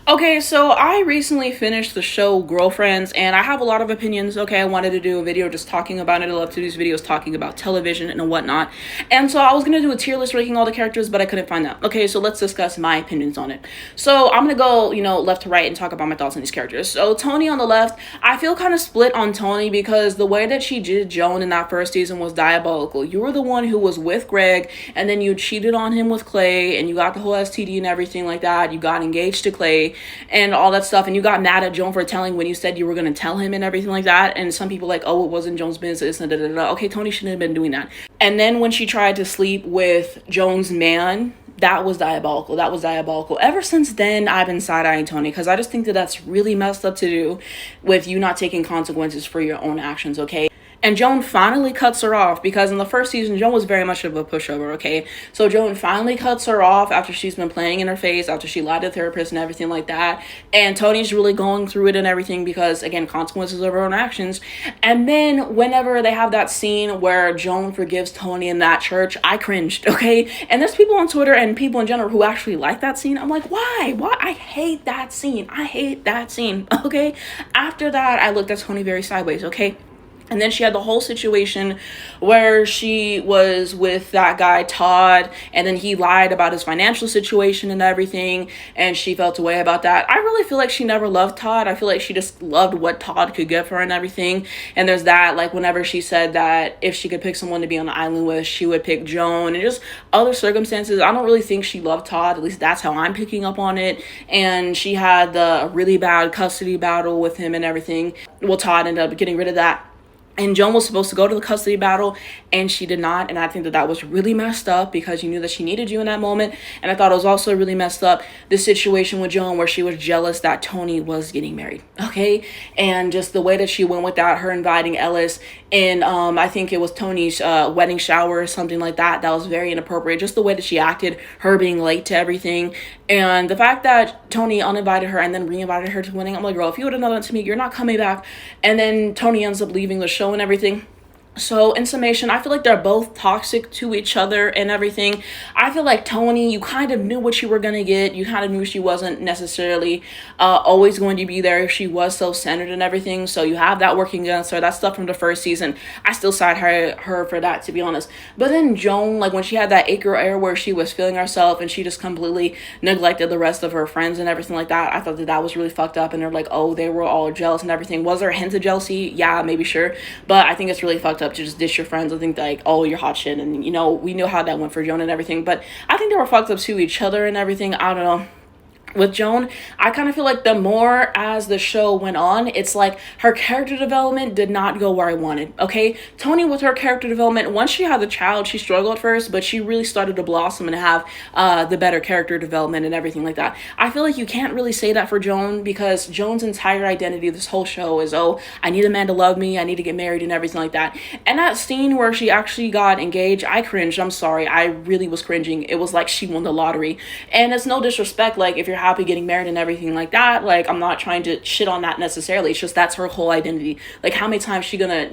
Okay, so I recently finished the show Girlfriends, and I have a lot of opinions. Okay, I wanted to do a video just talking about it. I love to do these videos talking about television and whatnot. And so I was gonna do a tier list ranking all the characters, but I couldn't find that. Okay, so let's discuss my opinions on it. So I'm gonna go, left to right and talk about my thoughts on these characters. So Tony on the left, I feel kind of split on Tony because the way that she did Joan in that first season was diabolical. You were the one who was with Greg, and then you cheated on him with Clay, and you got the whole STD and everything like that. You got engaged to Clay and all that stuff, and you got mad at Joan for telling when you said you were going to tell him and everything like that. And some people like, oh, it wasn't Joan's business, and okay, Tony shouldn't have been doing that. And then when she tried to sleep with Joan's man, that was diabolical. That was diabolical. Ever since then, I've been side-eyeing Tony because I just think that that's really messed up to do with you not taking consequences for your own actions, okay? And Joan finally cuts her off because in the first season, Joan was very much of a pushover, okay? So Joan finally cuts her off after she's been playing in her face, after she lied to the therapist and everything like that. And Tony's really going through it and everything because, again, consequences of her own actions. And then whenever they have that scene where Joan forgives Tony in that church, I cringed, okay? And there's people on Twitter and people in general who actually like that scene. I'm like, why? Why? I hate that scene. I hate that scene, okay? After that, I looked at Tony very sideways, okay? And then she had the whole situation where she was with that guy, Todd, and then he lied about his financial situation and everything, and she felt a way about that. I really feel like she never loved Todd. I feel like she just loved what Todd could give her and everything. And there's that, like, whenever she said that if she could pick someone to be on the island with, she would pick Joan, and just other circumstances. I don't really think she loved Todd. At least that's how I'm picking up on it. And she had the really bad custody battle with him and everything. Well, Todd ended up getting rid of that. And Joan was supposed to go to the custody battle, and she did not. And I think that that was really messed up because you knew that she needed you in that moment. And I thought it was also really messed up, the situation with Joan where she was jealous that Tony was getting married, okay? And just the way that she went with that, her inviting Ellis in, I think it was Tony's wedding shower or something like that. That was very inappropriate. Just the way that she acted, her being late to everything. And the fact that Tony uninvited her and then re-invited her to wedding, I'm like, girl, if you would have done that to me, you're not coming back. And then Tony ends up leaving the show and everything. So in summation, I feel like they're both toxic to each other and everything. I feel like Tony, you kind of knew what you were going to get. You kind of knew she wasn't necessarily always going to be there if she was self-centered and everything. So you have that working against her. That stuff from the first season. I still side her for that, to be honest. But then Joan, like when she had that acre air where she was feeling herself and she just completely neglected the rest of her friends and everything like that. I thought that that was really fucked up. And they're like, oh, they were all jealous and everything. Was there a hint of jealousy? Yeah, maybe, sure. But I think it's really fucked up to just dish your friends. I think like, oh, you're hot shit, and we know how that went for Joan and everything, but I think they were fucked up to each other and everything. I don't know. With Joan, I kind of feel like the more as the show went on, it's like her character development did not go where I wanted, okay? Tony, with her character development, once she had the child, she struggled at first, but she really started to blossom and have the better character development and everything like that. I feel like you can't really say that for Joan because Joan's entire identity, this whole show is, oh, I need a man to love me, I need to get married and everything like that. And that scene where she actually got engaged, I cringed. I'm sorry. I really was cringing. It was like she won the lottery. And it's no disrespect, like if you're happy getting married and everything like that, like I'm not trying to shit on that necessarily. It's just that's her whole identity. Like how many times she gonna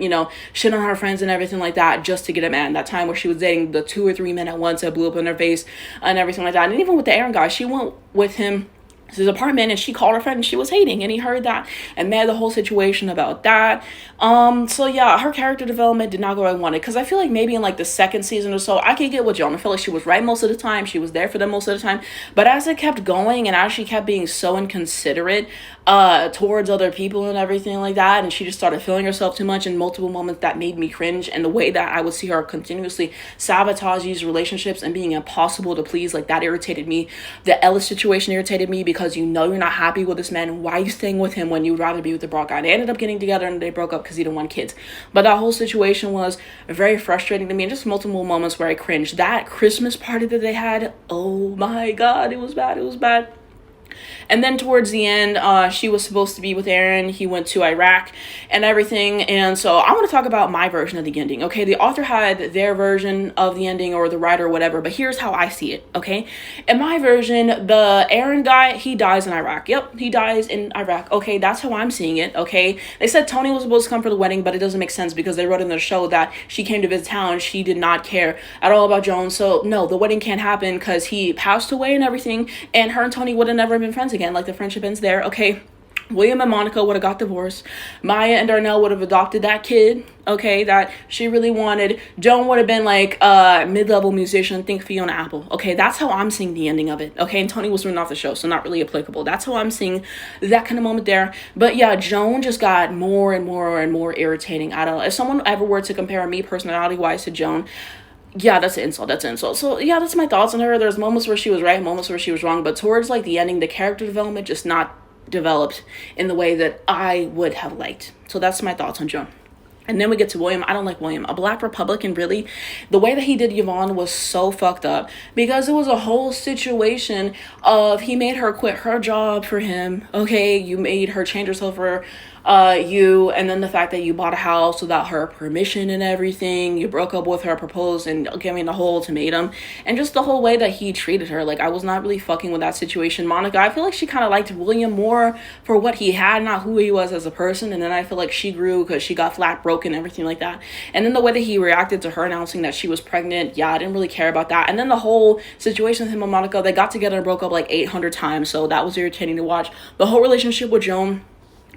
shit on her friends and everything like that just to get a man. That time where she was dating the 2 or 3 men at once that blew up in her face and everything like that. And even with the Aaron guy, she went with him to his apartment and she called her friend and she was hating, and he heard that and made the whole situation about that. So yeah, her character development did not go where I wanted, because I feel like maybe in like the second season or so, I could get with Joan. I feel like she was right most of the time, she was there for them most of the time, but as it kept going and as she kept being so inconsiderate towards other people and everything like that, and she just started feeling herself too much in multiple moments, that made me cringe. And the way that I would see her continuously sabotage these relationships and being impossible to please, like that irritated me. The Ellis situation irritated me because you're not happy with this man. Why are you staying with him when you'd rather be with the Brock guy? They ended up getting together and they broke up because he didn't want kids. But that whole situation was very frustrating to me, and just multiple moments where I cringed. That Christmas party that they had, oh my god, it was bad. It was bad. And then towards the end, she was supposed to be with Aaron. He went to Iraq and everything. And so I want to talk about my version of the ending, okay? The author had their version of the ending, or the writer or whatever, but here's how I see it, okay? In my version, the Aaron guy, he dies in Iraq. Yep, he dies in Iraq. Okay, that's how I'm seeing it, okay? They said Tony was supposed to come for the wedding, but it doesn't make sense because they wrote in the show that she came to visit town. She did not care at all about Joan. So no, the wedding can't happen because he passed away and everything, and her and Tony would have never been been friends again. Like, the friendship ends there. Okay, William and Monica would have got divorced. Maya and Darnell would have adopted that kid, okay, that she really wanted. Joan would have been like a mid-level musician, think Fiona Apple. Okay, that's how I'm seeing the ending of it. Okay, and Tony was written off the show, so not really applicable. That's how I'm seeing that kind of moment there. But yeah, Joan just got more and more and more irritating. I don't know. If someone ever were to compare me personality-wise to Joan, yeah, that's an insult. That's an insult. So yeah, that's my thoughts on her. There's moments where she was right, moments where she was wrong, but towards like the ending, the character development just not developed in the way that I would have liked. So that's my thoughts on Joan. And then we get to William. I don't like William. A black Republican, really. The way that he did Yvonne was so fucked up, because it was a whole situation of he made her quit her job for him. Okay, you made her change herself for you, and then the fact that you bought a house without her permission and everything. You broke up with her, proposed, and giving the whole ultimatum, and just the whole way that he treated her. Like, I was not really fucking with that situation. Monica, I feel like she kind of liked William more for what he had, not who he was as a person. And then I feel like she grew because she got flat broken and everything like that. And then the way that he reacted to her announcing that she was pregnant, yeah, I didn't really care about that. And then the whole situation with him and Monica, they got together and broke up like 800 times, so that was irritating to watch. The whole relationship with Joan,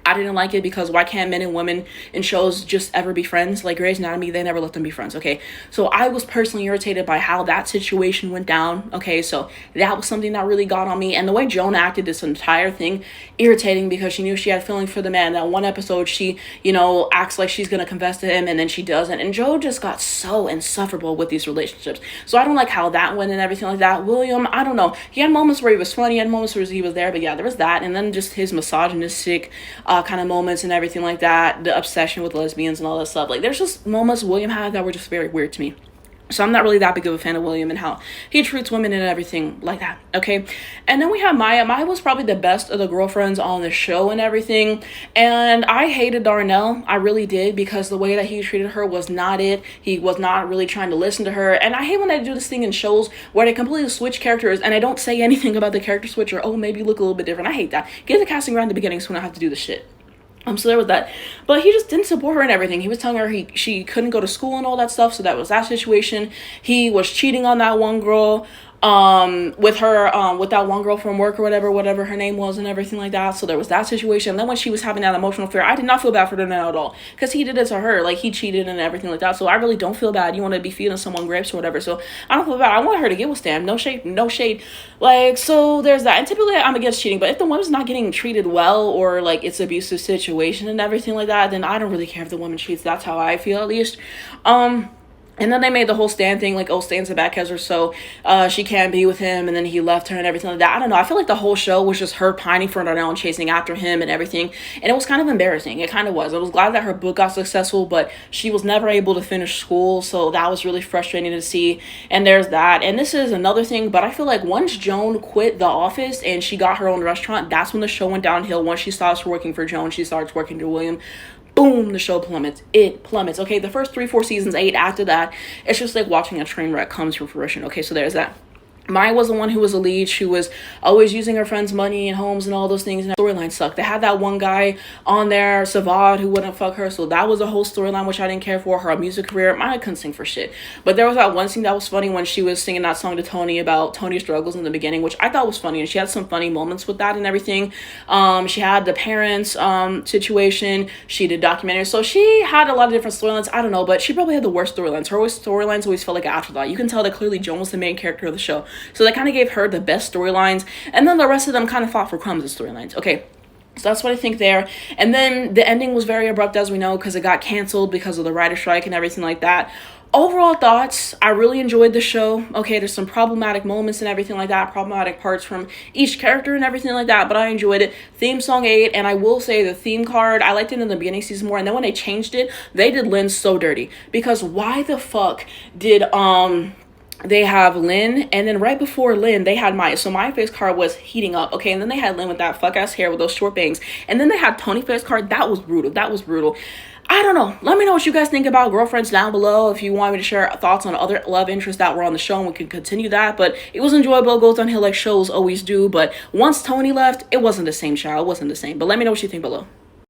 I didn't like it, because why can't men and women in shows just ever be friends? Like Grey's Anatomy, they never let them be friends, okay? So I was personally irritated by how that situation went down, okay? So that was something that really got on me. And the way Joan acted this entire thing, irritating, because she knew she had feelings for the man. That one episode, she, acts like she's gonna confess to him, and then she doesn't. And Joe just got so insufferable with these relationships. So I don't like how that went and everything like that. William, I don't know. He had moments where he was funny, he had moments where he was there, but yeah, there was that. And then just his misogynistic kind of moments and everything like that, the obsession with lesbians and all that stuff. Like, there's just moments William had that were just very weird to me. So I'm not really that big of a fan of William and how he treats women and everything like that, okay? And then we have Maya. Maya was probably the best of the girlfriends on the show and everything. And I hated Darnell. I really did, because the way that he treated her was not it. He was not really trying to listen to her. And I hate when they do this thing in shows where they completely switch characters and I don't say anything about the character switch, or, oh, maybe you look a little bit different. I hate that. Get the casting right in the beginning so we don't have to do the shit. So there was that. But he just didn't support her and everything. He was telling her she couldn't go to school and all that stuff. So that was that situation. He was cheating on that one girl with her with that one girl from work or whatever her name was and everything like that. So there was that situation. And then when she was having that emotional fear, I did not feel bad for Darnell at all, because he did it to her. Like, he cheated and everything like that. So I really don't feel bad. You want to be feeding someone grapes or whatever, so I don't feel bad. I want her to get with Stan. No shade. Like, so there's that. And typically I'm against cheating, but if the woman's not getting treated well, or like it's abusive situation and everything like that, then I don't really care if the woman cheats. That's how I feel, at least. And then they made the whole Stan thing, like, oh, Stan's a backcasser, so she can't be with him, and then he left her and everything like that. I don't know. I feel like the whole show was just her pining for Darnell and chasing after him and everything. And it was kind of embarrassing. It kind of was. I was glad that her book got successful, but she was never able to finish school, so that was really frustrating to see. And there's that. And this is another thing, but I feel like once Joan quit The Office and she got her own restaurant, that's when the show went downhill. Once she stops working for Joan, she starts working for William. Boom, the show plummets. It plummets. Okay, the first 3-4 seasons, 8 after that, it's just like watching a train wreck come to fruition. Okay, so there's that. Maya was the one who was a lead. She was always using her friends' money and homes and all those things. And the storyline sucked. They had that one guy on there, Savad, who wouldn't fuck her. So that was a whole storyline, which I didn't care for. Her music career, Maya couldn't sing for shit. But there was that one scene that was funny when she was singing that song to Tony about Tony's struggles in the beginning, which I thought was funny. And she had some funny moments with that and everything. She had the parents situation. She did documentaries. So she had a lot of different storylines. I don't know, but she probably had the worst storylines. Her storylines always felt like an afterthought. You can tell that clearly Joan was the main character of the show. So that kind of gave her the best storylines, and then the rest of them kind of fought for crumbs as storylines. Okay, so that's what I think there. And then the ending was very abrupt, as we know, because it got canceled because of the writer's strike and everything like that. Overall thoughts, I really enjoyed the show. Okay, there's some problematic moments and everything like that, problematic parts from each character and everything like that, but I enjoyed it. Theme song 8, and I will say the theme card, I liked it in the beginning season more, and then when they changed it, they did Lynn so dirty. Because why the fuck did they have Lynn, and then right before Lynn, they had Maya. So my face card was heating up, okay? And then they had Lynn with that fuck-ass hair with those short bangs. And then they had Tony face card. That was brutal. That was brutal. I don't know. Let me know what you guys think about Girlfriends down below. If you want me to share thoughts on other love interests that were on the show, and we can continue that. But it was enjoyable. It goes downhill like shows always do. But once Tony left, it wasn't the same show. It wasn't the same. But let me know what you think below.